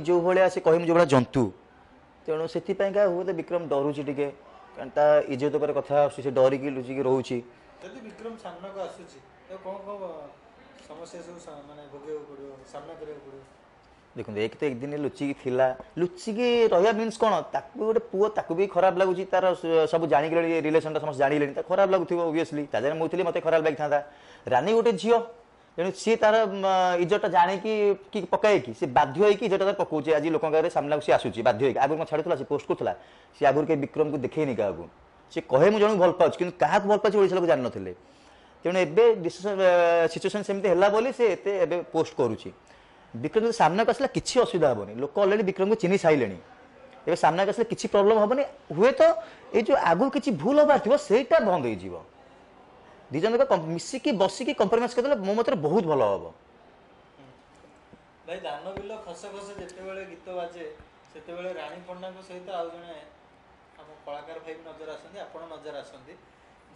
जो भाया से कह जो भाया जंतु तेणु से हुए तो विक्रम डरुची टे ता इज्जत पर कथा से डरिकी लुचिकी रोचे जदि विक्रम सामना को आसुची तो कौन कौन समस्या सब माने भोगे पड़ो सामना करिया पड़ो देखो एक तो एक दिन लुचिकी लुचिकी रहा मीन्स कौन गोटे पुओ ताकू भी खराब लगुच तार सब जानिक रिलेसन समस्त जानिले खराब लगुव ओबियसली ताजे मुझे मत खराब लगी था रानी गोटे झील तेणु सी तार इज्जत जाणी पकाए कि सी बाध्य होगी इज्जत तार पकाउे आज लोक सामना सी आसूसी बाध्य होगी आगुरी छाड़ूला सी पोस्ट करूला सी आगुरी के विक्रम को देखनी क्या सी कहे मुझे जन भल पाऊँ कि क्या भल पाऊँ ओडिशा लोक जान ना तेणु एवं सिचुएसन सेमती है बोली से एते पोस्ट करुच्ची विक्रम सामना को आसला किसी असुविधा हेनी लोक अलरेडी विक्रम को चिन्ह सारे ए सामना को आसले किसी प्रोब्लेम हेनी हुए तो ये जो आगु किसी भूल हबार थी सेटा बंद हो दिजन मिसिकी बसिकी कंप्रोमाइज करदे मो मत बहुत भल हम भाई धान बिल खस खस जिते गीत बाजे से राणी पंडा सहित आउ जड़े आम कलाकार भाई नजर आसती आप नजर आसती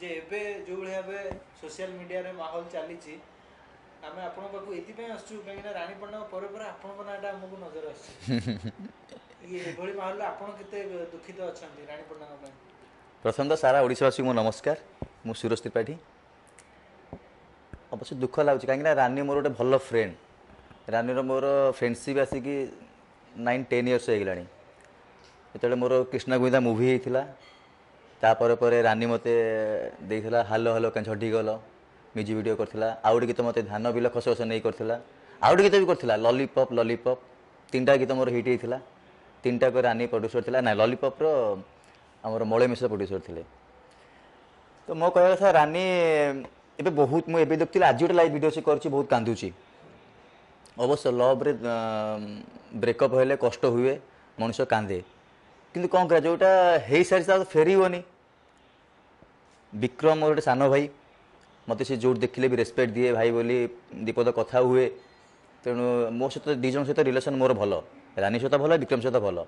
जे एबे जो भाई सोशल मीडिया रे माहौल चली आम आप आसु कहीं राणी पंडा पर आपण नाटा आमको नजर आसली माहौल आप दुखित अच्छा राणी पंडा प्रथम तो सारा ओडिशावासी को नमस्कार मु सुरेश त्रिपाठी अवश्य दुख लगुच कहीं रानी मोर गोटे भल फ्रेंड रानी मोर फ्रेंडशिप आसिकी 9-10 इयर्स हो गलानी जो मोर कृष्णा गोविंदा मुवी होता तापर रानी मते देला हालो हालो क्या छठी गल म्यूजिक वीडियो करथिला आउट गीत मते धान बिल खस खस नहीं करथिला आउट गीत भी करथिला लॉलीपॉप लॉलीपॉप 3टा गीत मोर हिट होता 3टा को रानी प्रोड्यूसर थिला ना लॉलीपॉप रो आमर मलय मिश्र प्रोड्यूसर थिले तो मो कह कथा रानी एबे बहुत मुझे देखती आज गोटे लाइव वीडियो से करछि बहुत कांदुची अवश्य लव रे ब्रेकअप हेले कष्ट हुए मनुष्य कांदे किंतु कौन करा जोटा हे सारी फेरबनी विक्रम मोर गोटे सान भाई मत से जो देखिले भी रेस्पेक्ट दिए भाई बोली दीपद कथा हुए तेणु मो सहित दिज सहित रिलेसन मोर भल रानी सहित भल विक्रम सहित भल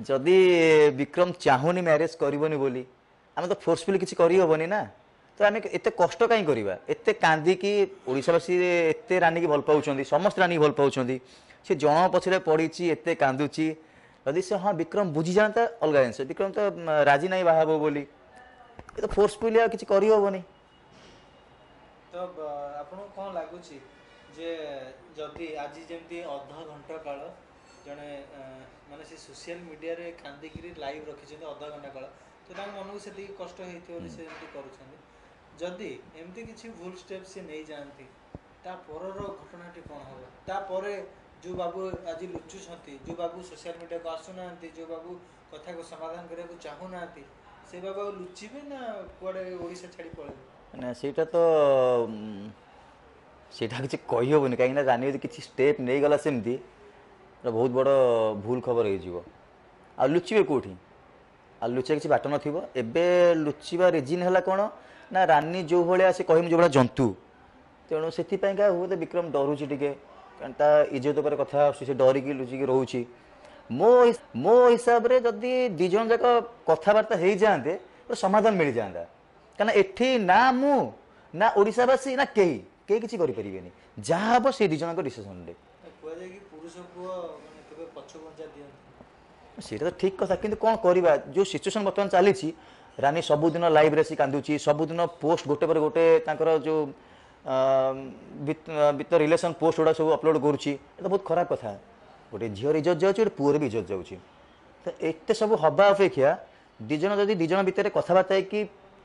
जदि विक्रम चाहूनी मैरेज करबनी बोली आम तो फोर्सफुली किसी करहबनी ना तो आम एत कष्ट कहीं करवा एत कांदिकी ओडिशावासी एत रानी की भल पाँच समस्त रानी भल पाँच सी जन पछरे पड़ी एत कांदुची जदि से हाँ विक्रम बुझी जाता अलग जिन विक्रम तो राजी नहीं बाहब बोली ये तो फोर्सफुली आ किसी करहबनी तो आपको कौन लगुच जे जदि आज जमी अध घंटा काल जड़े माने से सोशल मीडिया रे कांदिकी लाइव रखी अध घंटा काल तो मन को से कष्ट होती से जदि एमती किसी भूल स्टेप से नहीं जाती तापर घटनाटी कौन हम तापर जो बाबू आज लुचुंट जो बाबू सोशल मीडिया को आसुना जो बाबू कथा को समाधान करने को चाहूना से बाबू लुचिबे ना कुआडे ओडिशा छाड़ी पड़े ना सेटा तो सेटा किसी कहीहबनी कहीं रानी यदि किसी स्टेप नहीं गला सेमती बहुत बड़ भूल खबर हो लुचिबे कौटी आ लुचा किसी बाट नबे लुचिबा रिजिन है कौन ना रानी जो भाया से कह जो भाया जंतु तेणु से हुए तो विक्रम डरुची टे ता इज्जत पर कथा से डरिकी लुचिकी रोचे मो हिसाब से जदि दिज जाक कथबार्ता हो जाते तो समाधान मिल जाता कहीं एठी ना मु ना ओडिशावासी ना कहीं कहीं किसी करें जहाँ हम से दिज डिसीजन सीटा तो ठीक कथा कि कौन करवा जो सिचुएसन बर्तमान चली रानी सबुदिन लाइव रे कांदुची सबुदिन पोस्ट गोटे पर गोटे जो वित रिलेसन पोस्ट गुड़ा सब अपलोड करुच्ची तो बहुत खराब कथा गोटे झीर इज्जत जाऊँगी गोटे पुअर भी इज्जत जाऊँगी तो एत सब हवा अपेक्षा दिज जदि दिज भितर कथबार्ता कि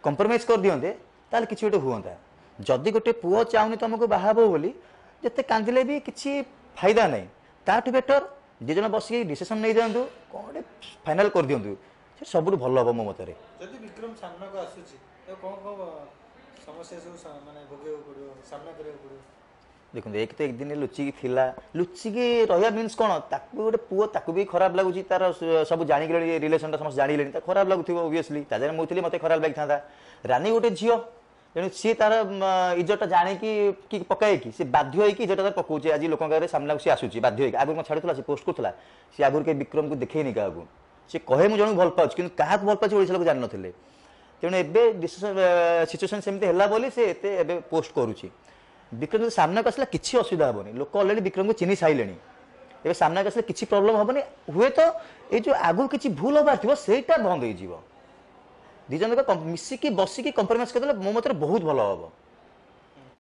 कंप्रोमाइज कर दिंते ताल कि गोटे हुआ जदि गोटे पुओ चाहूनी तुमको बाहब बोली जिते कांदिले भी किसी फायदा नहीं ताठू बेटर दिज बसिक डिसीजन नहीं दिंतु कौन गोटे फाइनाल कर दिंतु से सब भल हम मो मत विक्रम सामना को आसुची तो कौन कौन समस्या सब माने भोगे पड़ो सामना करिया पड़ो देखो एक तो एक दिन लुचिकी लुचिकी रहा मीन्स कौन गोटे पुओ ताकू भी खराब लगुच तार सब जानिक रिलेसन समस्त जानिले खराब लगुव ओबियसली ताजे मुझे मत खराब लगी था रानी गोटे झील तेणु सी तार इज्जत जाणी पकाए कि सी बाध्य होगी इज्जत तार पकाउे आज लोक सामना सी आसूसी बाध्य होगी आगुरी छाड़ूला सी पोस्ट करूला सी आगुरी के विक्रम को देखनी क्या सी कहे मुझे जन भल पाऊँ कि क्या भल पाऊँ ओडिशा लोक जान ना तेणु एवं सिचुएसन सेमती है बोली से पोस्ट करुच्ची विक्रम जो सामना को आसला किसी असुविधा हेनी लोक अलरेडी विक्रम को चिन्ह सारे ए सामना को आसले किसी प्रोब्लेम हेनी हुए तो ये जो आगु किसी भूल हबार थी बंद हो दिज जन मिसिकी बसिकी कंप्रोमाइज करदे मो मत बहुत भल हम